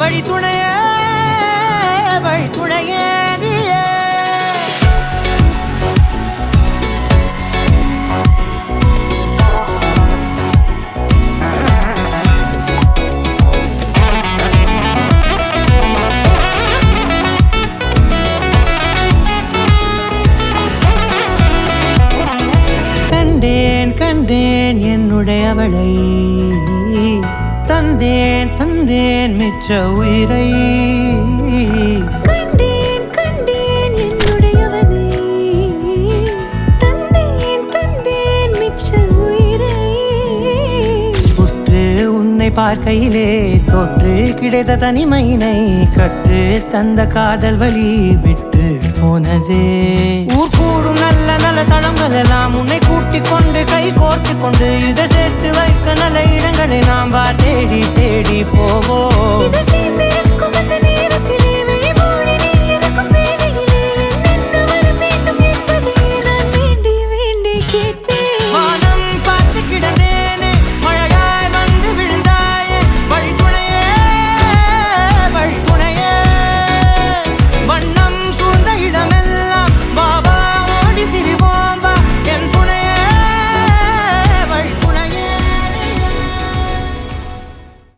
வழித்துணைய வழித்துணைய கண்டேன் கண்டேன் என்னுடையவளை தந்தேன் தந்தேன் மிச்ச உயிரை கண்டேன் கண்டேன் என்னுடையவனை தந்தேன் தந்தேன் மிச்ச உயிரை உற்று உன்னை பார்க்கையிலே தொற்று கிடைத்த தனிமையினை கற்று தந்த காதல் வழி விட்டு போனதே ஊர் கூடும் நல்ல நல்ல தளங்கள் எல்லாம் உன்னை கூட்டிக் கொண்டு கை கோர்த்து கொண்டு இதை சேர்த்து வைக்க நல்ல இடங்களை நாம்